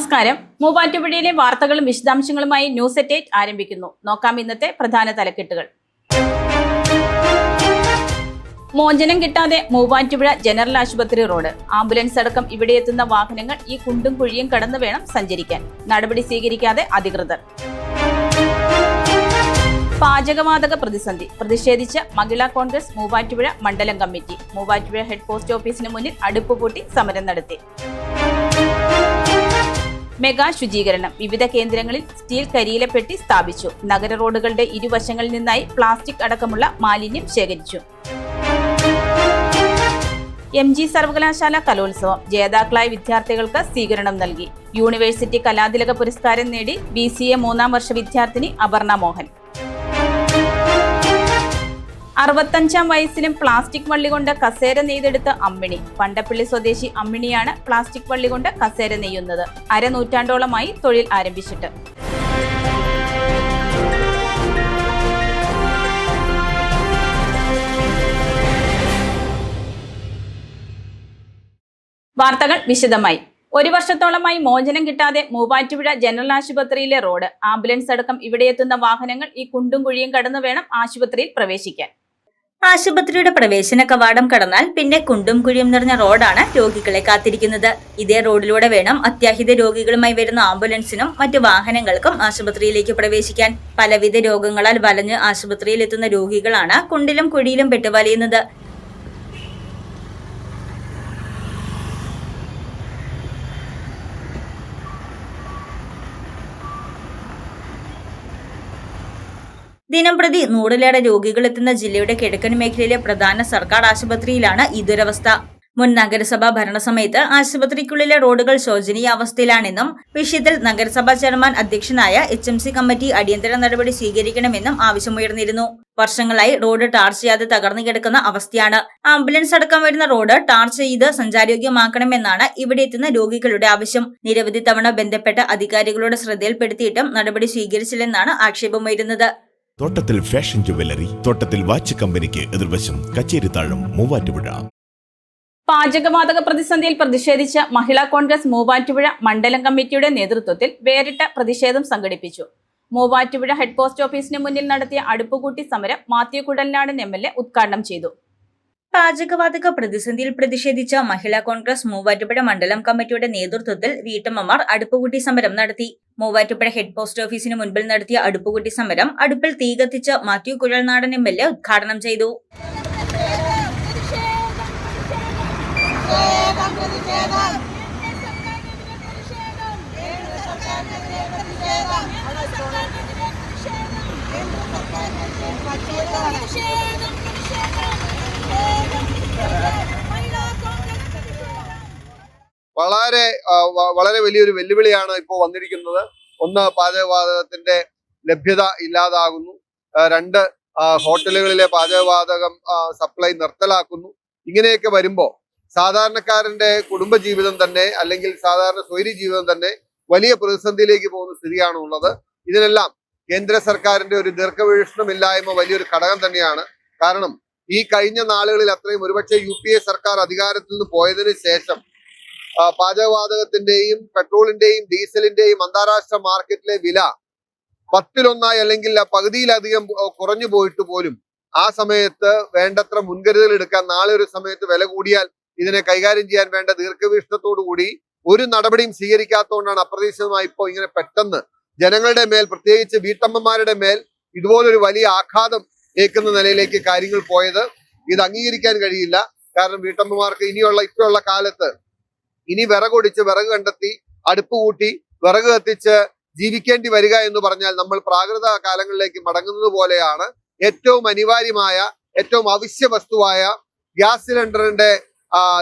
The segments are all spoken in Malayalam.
നമസ്കാരം. മൂവാറ്റുപുഴയിലെ വാർത്തകളും വിശദാംശങ്ങളുമായി ന്യൂസ് അറ്റ് 8 ആരംഭിക്കുന്നു. നോക്കാം ഇന്നത്തെ പ്രധാന തലക്കെട്ടുകൾ. മോചനം കിട്ടാതെ മൂവാറ്റുപുഴ ജനറൽ ആശുപത്രി റോഡ്. ആംബുലൻസ് അടക്കം ഇവിടെ എത്തുന്ന വാഹനങ്ങൾ ഈ കുണ്ടും കുഴിയും കടന്നു വേണം സഞ്ചരിക്കാൻ. നടപടി സ്വീകരിക്കാതെ അധികൃതർ. പാചകവാതക പ്രതിസന്ധി പ്രതിഷേധിച്ച് മഹിളാ കോൺഗ്രസ് മൂവാറ്റുപുഴ മണ്ഡലം കമ്മിറ്റി. മൂവാറ്റുപുഴ ഹെഡ് പോസ്റ്റ് ഓഫീസിന് മുന്നിൽ അടുപ്പ് പൂട്ടി സമരം നടത്തി. മെഗാ ശുചീകരണം. വിവിധ കേന്ദ്രങ്ങളിൽ സ്റ്റീൽ കരിയിലപ്പെട്ടി സ്ഥാപിച്ചു. നഗര റോഡുകളുടെ ഇരുവശങ്ങളിൽ നിന്നായി പ്ലാസ്റ്റിക് അടക്കമുള്ള മാലിന്യം ശേഖരിച്ചു. MG സർവകലാശാല കലോത്സവം. ജേതാക്കളായ വിദ്യാർത്ഥികൾക്ക് സ്വീകരണം നൽകി. യൂണിവേഴ്സിറ്റി കലാതിലക പുരസ്കാരം നേടി BCA 3ാം വർഷ വിദ്യാർത്ഥിനി അപർണ മോഹൻ. 65ാം വയസ്സിലും പ്ലാസ്റ്റിക് വള്ളി കൊണ്ട് കസേര നെയ്തെടുത്ത അമ്മിണി. പണ്ടപ്പള്ളി സ്വദേശി അമ്മിണിയാണ് പ്ലാസ്റ്റിക് വള്ളി കൊണ്ട് കസേര നെയ്യുന്നത്. അരനൂറ്റാണ്ടോളമായി തൊഴിൽ ആരംഭിച്ചിട്ട്. വാർത്തകൾ വിശദമായി. ഒരു വർഷത്തോളമായി മോചനം കിട്ടാതെ മൂവാറ്റുപുഴ ജനറൽ ആശുപത്രിയിലെ റോഡ്. ആംബുലൻസ് അടക്കം ഇവിടെ എത്തുന്ന വാഹനങ്ങൾ ഈ കുണ്ടും കുഴിയും കടന്നു വേണം ആശുപത്രിയിൽ പ്രവേശിക്കാൻ. ആശുപത്രിയുടെ പ്രവേശന കവാടം കടന്നാൽ പിന്നെ കുണ്ടും കുഴിയും നിറഞ്ഞ റോഡാണ് രോഗികളെ കാത്തിരിക്കുന്നത്. ഇതേ റോഡിലൂടെ വേണം അത്യാഹിത രോഗികളുമായി വരുന്ന ആംബുലൻസിനും മറ്റു വാഹനങ്ങൾക്കും ആശുപത്രിയിലേക്ക് പ്രവേശിക്കാൻ. പലവിധ രോഗങ്ങളാൽ വലഞ്ഞ് ആശുപത്രിയിൽ എത്തുന്ന രോഗികളാണ് കുണ്ടിലും കുഴിയിലും പെട്ടുവലിയുന്നത്. ദിനംപ്രതി 100-ലേറെ രോഗികൾ എത്തുന്ന ജില്ലയുടെ കിഴക്കൻ മേഖലയിലെ പ്രധാന സർക്കാർ ആശുപത്രിയിലാണ് ഈ ദുരവസ്ഥ. മുൻ നഗരസഭാ ഭരണസമയത്ത് ആശുപത്രിക്കുള്ളിലെ റോഡുകൾ ശോചനീയ അവസ്ഥയിലാണെന്നും വിഷയത്തിൽ നഗരസഭാ ചെയർമാൻ അധ്യക്ഷനായ HMC കമ്മിറ്റി അടിയന്തര നടപടി സ്വീകരിക്കണമെന്നും ആവശ്യമുയർന്നിരുന്നു. വർഷങ്ങളായി റോഡ് ടാർ ചെയ്യാതെ തകർന്നു കിടക്കുന്ന അവസ്ഥയാണ്. ആംബുലൻസ് അടക്കം വരുന്ന റോഡ് ടാർ ചെയ്ത് സഞ്ചാരയോഗ്യമാക്കണമെന്നാണ് ഇവിടെ എത്തുന്ന രോഗികളുടെ ആവശ്യം. നിരവധി തവണ ബന്ധപ്പെട്ട അധികാരികളുടെ ശ്രദ്ധയിൽപ്പെടുത്തിയിട്ടും നടപടി സ്വീകരിച്ചില്ലെന്നാണ് ആക്ഷേപമുയരുന്നത്. തോട്ടത്തിൽ ഫാഷൻ ജുവലറി, തോട്ടത്തിൽ വാച്ച് കമ്പനിക്ക് എതിർവശം, കച്ചേരിത്താഴം, മൂവാറ്റുപുഴ. പാചകവാതക പ്രതിസന്ധിയിൽ പ്രതിഷേധിച്ച് മഹിളാ കോൺഗ്രസ് മൂവാറ്റുപുഴ മണ്ഡലം കമ്മിറ്റിയുടെ നേതൃത്വത്തിൽ വേറിട്ട പ്രതിഷേധം സംഘടിപ്പിച്ചു. മൂവാറ്റുപുഴ ഹെഡ് പോസ്റ്റ് ഓഫീസിന് മുന്നിൽ നടത്തിയ അടുപ്പുകൂട്ടി സമരം മാത്യു കുഴൽനാടൻ MLA ഉദ്ഘാടനം ചെയ്തു. പാചകവാതക പ്രതിസന്ധിയിൽ പ്രതിഷേധിച്ച മഹിളാ കോൺഗ്രസ് മൂവാറ്റുപുഴ മണ്ഡലം കമ്മിറ്റിയുടെ നേതൃത്വത്തിൽ വീട്ടമ്മമാർ അടുപ്പുകൂട്ടി സമരം നടത്തി. മൂവാറ്റുപുഴ ഹെഡ് പോസ്റ്റ് ഓഫീസിന് മുൻപിൽ നടത്തിയ അടുപ്പുകൂട്ടി സമരം അടുപ്പിൽ തീ കത്തിച്ച് മാത്യു കുഴൽനാടൻ MLA ഉദ്ഘാടനം ചെയ്തു. വളരെ വലിയൊരു വെല്ലുവിളിയാണ് ഇപ്പോൾ വന്നിരിക്കുന്നത്. ഒന്ന്, പാചകവാതകത്തിന്റെ ലഭ്യത ഇല്ലാതാകുന്നു. 2, ഹോട്ടലുകളിലെ പാചകവാതകം സപ്ലൈ നിർത്തലാക്കുന്നു. ഇങ്ങനെയൊക്കെ വരുമ്പോൾ സാധാരണക്കാരന്റെ കുടുംബജീവിതം തന്നെ, അല്ലെങ്കിൽ സാധാരണ സ്വൈര്യ ജീവിതം തന്നെ വലിയ പ്രതിസന്ധിയിലേക്ക് പോകുന്ന സ്ഥിതിയാണ് ഉള്ളത്. ഇതിനെല്ലാം കേന്ദ്ര സർക്കാരിന്റെ ഒരു ദീർഘവീക്ഷണമില്ലായ്മ വലിയൊരു ഘടകം തന്നെയാണ്. കാരണം ഈ കഴിഞ്ഞ നാളുകളിൽ അത്രയും ഒരുപക്ഷെ UPA സർക്കാർ അധികാരത്തിൽ നിന്ന് പോയതിനു ശേഷം പാചകവാതകത്തിന്റെയും പെട്രോളിന്റെയും ഡീസലിന്റെയും അന്താരാഷ്ട്ര മാർക്കറ്റിലെ വില 10-1 അല്ലെങ്കിൽ പകുതിയിലധികം കുറഞ്ഞു പോയിട്ട് പോലും ആ സമയത്ത് വേണ്ടത്ര മുൻകരുതൽ എടുക്കാൻ, നാളെ ഒരു സമയത്ത് വില കൂടിയാൽ ഇതിനെ കൈകാര്യം ചെയ്യാൻ വേണ്ട ദീർഘവീക്ഷണത്തോടു കൂടി ഒരു നടപടിയും സ്വീകരിക്കാത്തതുകൊണ്ടാണ് അപ്രതീക്ഷിതമായി ഇപ്പോൾ ഇങ്ങനെ പെട്ടെന്ന് ജനങ്ങളുടെ മേൽ, പ്രത്യേകിച്ച് വീട്ടമ്മമാരുടെ മേൽ ഇതുപോലൊരു വലിയ ആഘാതം ഏൽക്കുന്ന നിലയിലേക്ക് കാര്യങ്ങൾ പോയത്. ഇത് അംഗീകരിക്കാൻ കഴിയില്ല. കാരണം വീട്ടമ്മമാർക്ക് ഇപ്പോഴുള്ള കാലത്ത് ഇനി വിറകൊടിച്ച്, വിറക് കണ്ടെത്തി, അടുപ്പ് കൂട്ടി, വിറക് കത്തിച്ച് ജീവിക്കേണ്ടി വരിക എന്ന് പറഞ്ഞാൽ നമ്മൾ പ്രാകൃത കാലങ്ങളിലേക്ക് മടങ്ങുന്നത് പോലെയാണ്. ഏറ്റവും അനിവാര്യമായ, ഏറ്റവും അവശ്യ വസ്തുവായ ഗ്യാസ് സിലിണ്ടറിന്റെ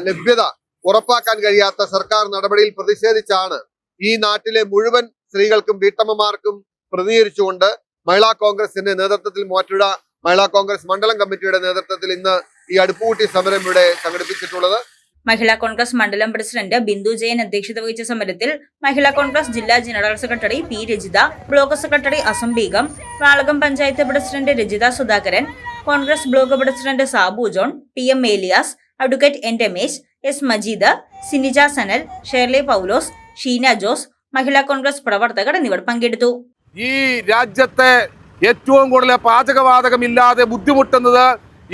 ലഭ്യത ഉറപ്പാക്കാൻ കഴിയാത്ത സർക്കാർ നടപടിയിൽ പ്രതിഷേധിച്ചാണ് ഈ നാട്ടിലെ മുഴുവൻ സ്ത്രീകൾക്കും വീട്ടമ്മമാർക്കും പ്രതിനിധീകരിച്ചുകൊണ്ട് മഹിളാ കോൺഗ്രസിന്റെ നേതൃത്വത്തിൽ, മൂവാറ്റുപുഴ മഹിളാ കോൺഗ്രസ് മണ്ഡലം കമ്മിറ്റിയുടെ നേതൃത്വത്തിൽ ഇന്ന് ഈ അടുപ്പുകൂട്ടി സമരം ഇവിടെ സംഘടിപ്പിച്ചിട്ടുള്ളത്. മഹിളാ കോൺഗ്രസ് മണ്ഡലം പ്രസിഡന്റ് ബിന്ദു ജയൻ അധ്യക്ഷത വഹിച്ച സമരത്തിൽ മഹിളാ കോൺഗ്രസ് ജില്ലാ general secretary P. Rajitha, block secretary Asam Begum, Valakom panchayat president Rajitha Sudhakaran, Congress block president Sabu John, PM Elias, advocate N. Ramesh, S. Majeed, Sinija Sanal, Shirley Paulose, Sheena Jose, മഹിളാ കോൺഗ്രസ് പ്രവർത്തകർ എന്നിവർ പങ്കെടുത്തു. ഈ രാജ്യത്തെ ഏറ്റവും കൂടുതൽ പാചകവാതകമില്ലാതെ ബുദ്ധിമുട്ടുന്നത്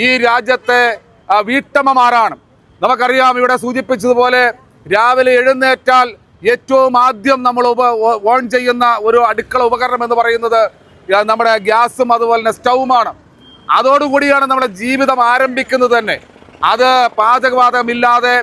ഈ രാജ്യത്തെ വീട്ടമ്മമാരാണ്. നമുക്കറിയാം, ഇവിടെ സൂചിപ്പിച്ചതുപോലെ രാവിലെ എഴുന്നേറ്റാൽ ഏറ്റവും ആദ്യം നമ്മൾ ഓൺ ചെയ്യുന്ന ഒരു അടുക്കള ഉപകരണം എന്ന് പറയുന്നത് നമ്മുടെ ഗ്യാസും അതുപോലെ തന്നെ സ്റ്റൗമാണ്. അതോടുകൂടിയാണ് നമ്മുടെ ജീവിതം ആരംഭിക്കുന്നത് തന്നെ. അത് പാചകവാതകമില്ലാതെ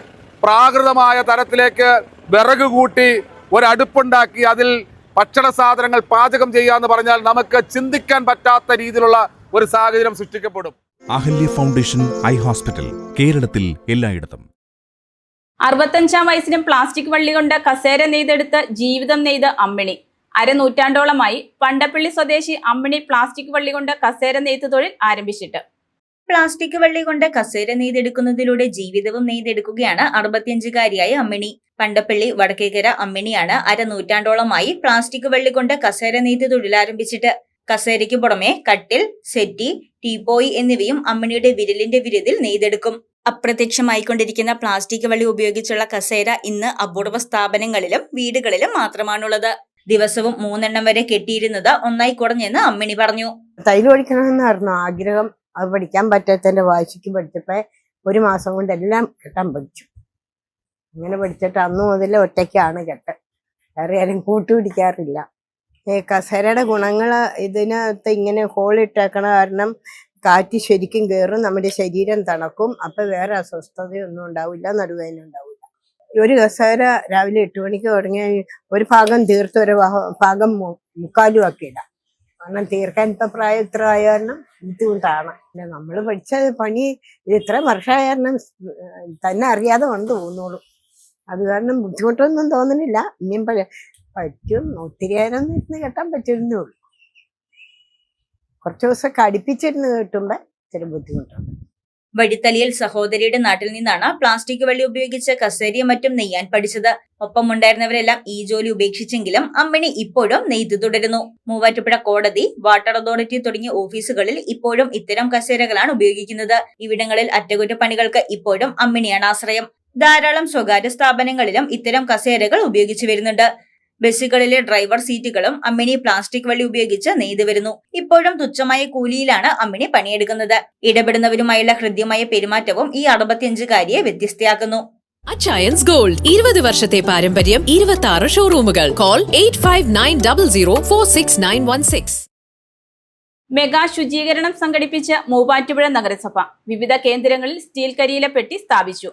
പ്രാകൃതമായ തരത്തിലേക്ക് വിറക് കൂട്ടി ഒരടുപ്പുണ്ടാക്കി അതിൽ ഭക്ഷണ സാധനങ്ങൾ പാചകം ചെയ്യാന്ന് പറഞ്ഞാൽ നമുക്ക് ചിന്തിക്കാൻ പറ്റാത്ത രീതിയിലുള്ള ഒരു സാഹചര്യം സൃഷ്ടിക്കപ്പെടും. അഹല്യ ഫൗണ്ടേഷൻ ഐ ഹോസ്പിറ്റൽ, കേരളത്തിൽ എല്ലായിടത്തും. 65-ാം വയസ്സിലും പ്ലാസ്റ്റിക് വള്ളി കൊണ്ട് കസേര നെയ്തെടുത്ത് ജീവിതം നെയ്ത് അമ്മിണി. അരനൂറ്റാണ്ടോളമായി പണ്ടപ്പള്ളി സ്വദേശി അമ്മിണി പ്ലാസ്റ്റിക് വള്ളി കൊണ്ട് കസേര നെയ്ത്ത് തൊഴിൽ ആരംഭിച്ചിട്ട്. പ്ലാസ്റ്റിക് വള്ളി കൊണ്ട് കസേര നെയ്തെടുക്കുന്നതിലൂടെ ജീവിതവും നെയ്തെടുക്കുകയാണ് 65-കാരിയായ അമ്മിണി. പണ്ടപ്പള്ളി വടക്കേക്കര അമ്മിണിയാണ് അരനൂറ്റാണ്ടോളമായി പ്ലാസ്റ്റിക് വള്ളി കൊണ്ട് കസേര നെയ്ത്ത് തൊഴിൽ ആരംഭിച്ചിട്ട്. കസേരയ്ക്ക് പുറമെ കട്ടിൽ, സെറ്റി, ടീപ്പോയി എന്നിവയും അമ്മിണിയുടെ വിരലിന്റെ വിരുതിൽ നെയ്തെടുക്കും. അപ്രത്യക്ഷമായിക്കൊണ്ടിരിക്കുന്ന പ്ലാസ്റ്റിക് വള്ളി ഉപയോഗിച്ചുള്ള കസേര ഇന്ന് അപൂർവ സ്ഥാപനങ്ങളിലും വീടുകളിലും മാത്രമാണുള്ളത്. ദിവസവും 3 എണ്ണം വരെ കെട്ടിയിരുന്നത് ഒന്നായി കുറഞ്ഞെന്ന് അമ്മിണി പറഞ്ഞു. തയ്യൽ പഠിക്കണമെന്നായിരുന്നു ആഗ്രഹം. അത് പഠിക്കാൻ പറ്റാത്തതിന്റെ വാശിക്ക് പഠിച്ചപ്പോ 1 മാസം കൊണ്ട് എല്ലാം കെട്ടാൻ പഠിച്ചു. അങ്ങനെ പഠിച്ചിട്ട് അന്ന് മുതൽ ഒറ്റയ്ക്കാണ് കെട്ട്. വേറെ ആരും കൂട്ടുപിടിക്കാറില്ല. കസേരയുടെ ഗുണങ്ങള് ഇതിനകത്ത് ഇങ്ങനെ ഹോളിട്ടേക്കണ കാരണം കാറ്റ് ശരിക്കും കയറും, നമ്മുടെ ശരീരം തണുക്കും. അപ്പൊ വേറെ അസ്വസ്ഥതയൊന്നും ഉണ്ടാവില്ല, നടുവേദന ഉണ്ടാവില്ല. ഒരു കസേര രാവിലെ 8 മണിക്ക് തുടങ്ങി ഒരു ഭാഗം തീർത്ത് ഒരു ഭാഗം മുക്കാലും ഒക്കെ ഇടാം. കാരണം തീർക്കാൻ ഇപ്പൊ പ്രായം ഇത്ര ആയ കാരണം ബുദ്ധിമുട്ടാണ്. പിന്നെ നമ്മൾ പഠിച്ച പണി ഇത് ഇത്ര വർഷമായ കാരണം തന്നെ അറിയാതെ കൊണ്ട് തോന്നുള്ളൂ. അത് കാരണം ബുദ്ധിമുട്ടൊന്നും തോന്നുന്നില്ല. ഇനിയും പറ്റും, ഒത്തിരി നേരം ഇരുന്ന് കെട്ടാൻ പറ്റുന്നേ ഉള്ളൂ. കുറച്ച് ദിവസമൊക്കെ അടുപ്പിച്ചിരുന്ന് കെട്ടുമ്പോ ഇത്തിരി ബുദ്ധിമുട്ടുണ്ട്. വഴിത്തലിയിൽ സഹോദരിയുടെ നാട്ടിൽ നിന്നാണ് പ്ലാസ്റ്റിക് വള്ളി ഉപയോഗിച്ച് കസേരയും മറ്റും നെയ്യാൻ പഠിച്ചത്. ഒപ്പം ഉണ്ടായിരുന്നവരെല്ലാം ഈ ജോലി ഉപേക്ഷിച്ചെങ്കിലും അമ്മിണി ഇപ്പോഴും നെയ്ത് തുടരുന്നു. മൂവാറ്റുപുഴ കോടതി, വാട്ടർ അതോറിറ്റി തുടങ്ങിയ ഓഫീസുകളിൽ ഇപ്പോഴും ഇത്തരം കസേരകളാണ് ഉപയോഗിക്കുന്നത്. ഇവിടങ്ങളിൽ അറ്റകുറ്റപ്പണികൾക്ക് ഇപ്പോഴും അമ്മിണിയാണ് ആശ്രയം. ധാരാളം സ്വകാര്യ സ്ഥാപനങ്ങളിലും ഇത്തരം കസേരകൾ ഉപയോഗിച്ചു വരുന്നുണ്ട്. ബസ്സുകളിലെ ഡ്രൈവർ സീറ്റുകളും അമ്മിണി പ്ലാസ്റ്റിക് വള്ളി ഉപയോഗിച്ച് നെയ്തു വരുന്നു. ഇപ്പോഴും തുച്ഛമായ കൂലിയിലാണ് അമ്മിണി പണിയെടുക്കുന്നത്. ഇടപെടുന്നവരുമായുള്ള ഹൃദ്യമായ പെരുമാറ്റവും ഈ 65-കാരിയെ വ്യത്യസ്തയാക്കുന്നു. അച്ചയൻസ് ഗോൾഡ് 20 വർഷത്തെ പാരമ്പര്യം, 26 ഷോറൂമുകൾ. കോൾ 8590046916. മെഗാ ശുചീകരണം സംഘടിപ്പിച്ച് മൂവാറ്റുപുഴ നഗരസഭ. വിവിധ കേന്ദ്രങ്ങളിൽ സ്റ്റീൽ കരിയില പെട്ടി സ്ഥാപിച്ചു.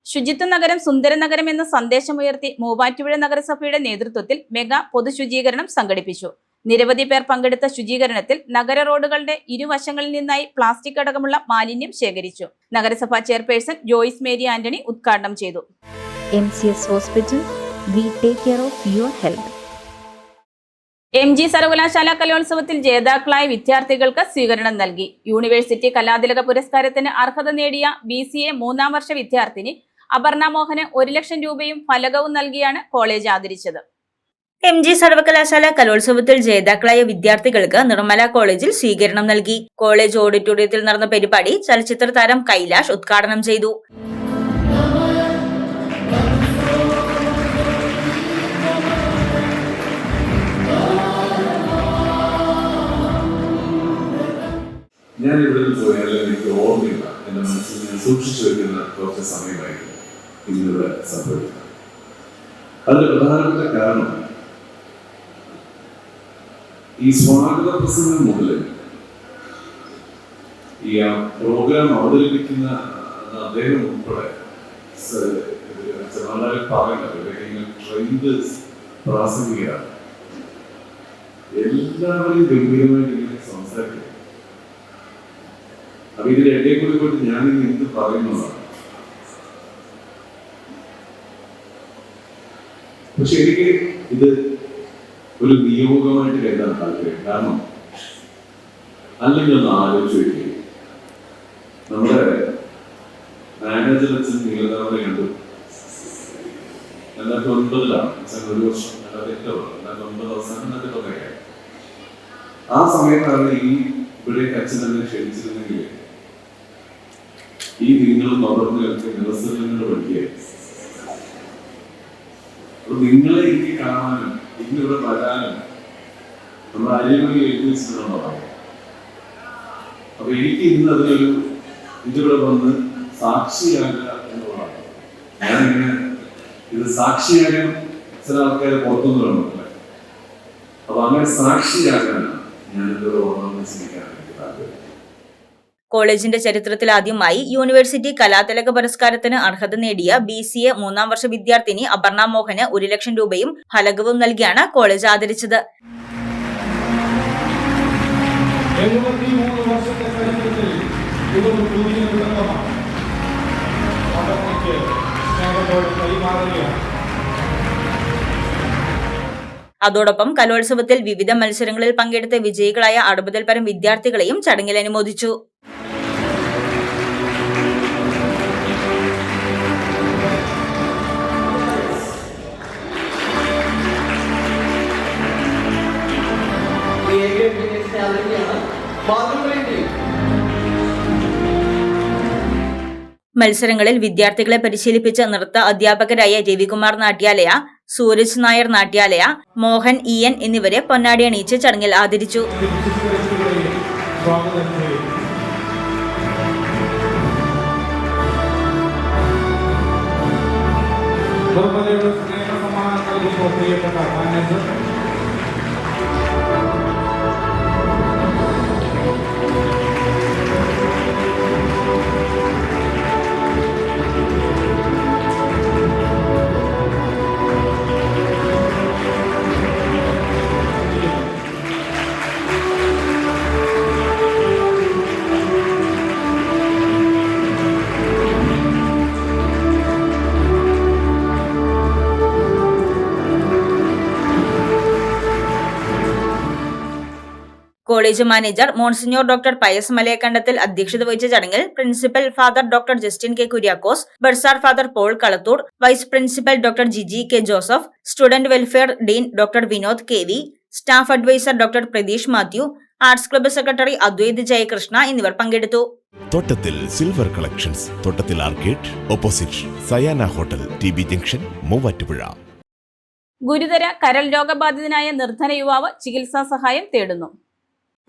ശുചിത്വ നഗരം സുന്ദര നഗരം എന്ന സന്ദേശമുയർത്തി മൂവാറ്റുപുഴ നഗരസഭയുടെ നേതൃത്വത്തിൽ മെഗാ പൊതുശുചീകരണം സംഘടിപ്പിച്ചു. നിരവധി പേർ പങ്കെടുത്ത ശുചീകരണത്തിൽ നഗര റോഡുകളുടെ ഇരുവശങ്ങളിൽ നിന്നായി പ്ലാസ്റ്റിക് അടക്കമുള്ള മാലിന്യം ശേഖരിച്ചു. നഗരസഭാ ചെയർപേഴ്സൺ ജോയ്സ് മേരി ആന്റണി ഉദ്ഘാടനം ചെയ്തു. MCS Hospital, we take care of your health. MG സർവകലാശാല കലോത്സവത്തിൽ ജേതാക്കളായ വിദ്യാർത്ഥികൾക്ക് സ്വീകരണം നൽകി. യൂണിവേഴ്സിറ്റി കലാതിലക പുരസ്കാരത്തിന് അർഹത നേടിയ BCA 3-ാം വർഷ വിദ്യാർത്ഥിനി അപർണ മോഹന് 1 ലക്ഷം രൂപയും ഫലകവും നൽകിയാണ് കോളേജ് ആദരിച്ചത്. MG സർവകലാശാല കലോത്സവത്തിൽ ജേതാക്കളായ വിദ്യാർത്ഥികൾക്ക് നിർമ്മല കോളേജിൽ സ്വീകരണം നൽകി. കോളേജ് ഓഡിറ്റോറിയത്തിൽ നടന്ന പരിപാടി ചലച്ചിത്ര താരം കൈലാഷ് ഉദ്ഘാടനം ചെയ്തു. ഞാൻ ഇവിടെ പോയാലും എനിക്ക് ഓർമ്മയില്ല. എന്റെ മനസ്സിൽ ഞാൻ സൂക്ഷിച്ചു വെക്കുന്ന കുറച്ച് സമയമായിരുന്നു ഇന്നിവിടെ സംഭവിക്കുന്നത്. അതിന്റെ പ്രധാനപ്പെട്ട കാരണം ഈ സ്വാഗത പ്രസംഗം മുതൽ ഈ പ്രോഗ്രാം അവതരിപ്പിക്കുന്ന അദ്ദേഹം ഉൾപ്പെടെ വളരെ ട്രെയിൻഡ് പ്രാസംഗികരാണ്. എല്ലാവരെയും ഗംഭീരമായിട്ട് ഇങ്ങനെ സംസാരിക്കും. അപ്പൊ ഇതിന്റെ ഇടയിൽ കൂടി പോയിട്ട് ഞാനിന്ന് എന്ത് പറയുന്നതാണ്. പക്ഷെ എനിക്ക് ഇത് ഒരു നിയോഗമായിട്ട് കരുതാൻ താല്പര്യം. കാരണം അല്ലെങ്കിൽ ഒന്ന് ആലോചിച്ച് വയ്ക്കുക, നമ്മുടെ മാനേജർ അച്ഛൻ നീലതാവളെ കണ്ടു 2009 ഒരു വർഷം 2009 അവസാനം 2009 ആ സമയത്താണ് ഈ ഇവിടെ അച്ഛൻ തന്നെ ക്ഷണിച്ചിരുന്നെങ്കിൽ ഈ നിങ്ങളും തുടർന്ന് നിലസ്ഥലങ്ങൾ പഠിക്കുക. അപ്പൊ നിങ്ങളെ എനിക്ക് കാണാനും ഇന്നിവിടെ വരാനും നമ്മൾ അരിമണി എഴുതി വെച്ചിട്ടുള്ളതാണ്. അപ്പൊ എനിക്ക് ഇന്ന് അതിനൊരു ഇതിവിടെ വന്ന് സാക്ഷിയാകുക എന്നുള്ളതാണ്. ഞാനിങ്ങനെ ഇത് സാക്ഷിയാകാൻ ചില ആൾക്കാരെ പുറത്തുനിന്ന് വേണമെന്നല്ലേ. അപ്പൊ അങ്ങനെ സാക്ഷിയാകാനാണ് ഞാനിവിടെ ഓർമ്മ ശ്രമിക്കാൻ എനിക്ക് താല്പര്യം. കോളേജിന്റെ ചരിത്രത്തിൽ ആദ്യമായി യൂണിവേഴ്സിറ്റി കലാതിലക പുരസ്കാരത്തിന് അർഹത നേടിയ BCA 3ാം വർഷ വിദ്യാർത്ഥിനി അപർണ മോഹന് 1 ലക്ഷം രൂപയും ഫലകവും നൽകിയാണ് കോളേജ് ആദരിച്ചത്. 73 വർഷത്തെ ചരിത്രത്തിൽ ഇതൊരു പുതിയ തുടക്കമാണ്. പഠനയ്ക്ക് സ്നേഹത്തോടെ കൈമാറുകയാണ്. അതോടൊപ്പം കലോത്സവത്തിൽ വിവിധ മത്സരങ്ങളിൽ പങ്കെടുത്ത വിജയികളായ 60-ൽ പരം വിദ്യാർത്ഥികളെയും ചടങ്ങിൽ അനുമോദിച്ചു. മത്സരങ്ങളിൽ വിദ്യാർത്ഥികളെ പരിശീലിപ്പിച്ച നൃത്ത അധ്യാപകരായ രവികുമാർ നാട്യാലയ, സൂരജ് നായർ നാട്യാലയ, മോഹൻ EN എന്നിവരെ പൊന്നാടി അണിയിച്ച് ചടങ്ങിൽ ആദരിച്ചു. College manager monsignor doctor Pius Malayakandathil അധ്യക്ഷത വഹിച്ച ചടങ്ങിൽ principal father doctor Justin K Kuriakose, bursar father Paul Kalathoor, vice principal doctor Jiji K Joseph, student welfare dean doctor Vinod KV, staff advisor doctor Pratheesh Mathew, arts club secretary Advaith Jayakrishna എന്നിവർ പങ്കെടുത്തു. Thottathil silver collections, Thottathil arcade, opposite Sayana hotel, TB junction, Muvattupuzha. ഗുരുതര കരൾ രോഗബാധിതനായ നിർധന യുവാവ് ചികിത്സാ സഹായം തേടുന്നു.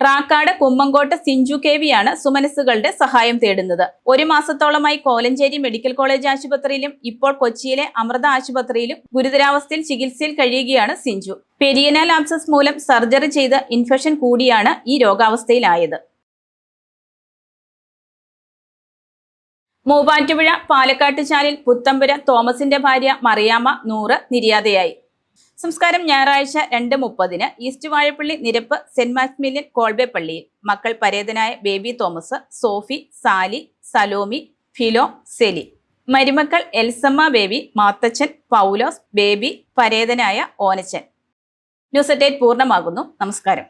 ട്രാക്കാട് കുമ്മങ്കോട്ട് സിഞ്ചു KV യാണ് സുമനസ്സുകളുടെ സഹായം തേടുന്നത്. 1 മാസത്തോളമായി കോലഞ്ചേരി മെഡിക്കൽ കോളേജ് ആശുപത്രിയിലും ഇപ്പോൾ കൊച്ചിയിലെ അമൃത ആശുപത്രിയിലും ഗുരുതരാവസ്ഥയിൽ ചികിത്സയിൽ കഴിയുകയാണ് സിഞ്ചു. പെരിയനൽ ആബ്സസ് മൂലം സർജറി ചെയ്ത് ഇൻഫെക്ഷൻ കൂടിയാണ് ഈ രോഗാവസ്ഥയിലായത്. മൂവാറ്റുപുഴ പാലക്കാട്ടുചാലിൽ പുത്തമ്പുര തോമസിന്റെ ഭാര്യ മറിയാമ്മ 100 നിര്യാതയായി. സംസ്കാരം ഞായറാഴ്ച 2:30 ഈസ്റ്റ് വാഴപ്പള്ളി നിരപ്പ് സെന്റ് മാക്സിമിലിയൻ കോൾബെ പള്ളിയിൽ. മക്കൾ പരേതനായ ബേബി തോമസ്, സോഫി, സാലി, സലോമി, ഫിലോ, സെലി. മരുമക്കൾ എൽസമ്മ ബേബി, മാത്തച്ഛൻ, പൗലോസ്, ബേബി, പരേതനായ ഓനച്ചൻ. ന്യൂസ് അറ്റ് 8 പൂർണ്ണമാകുന്നു. നമസ്കാരം.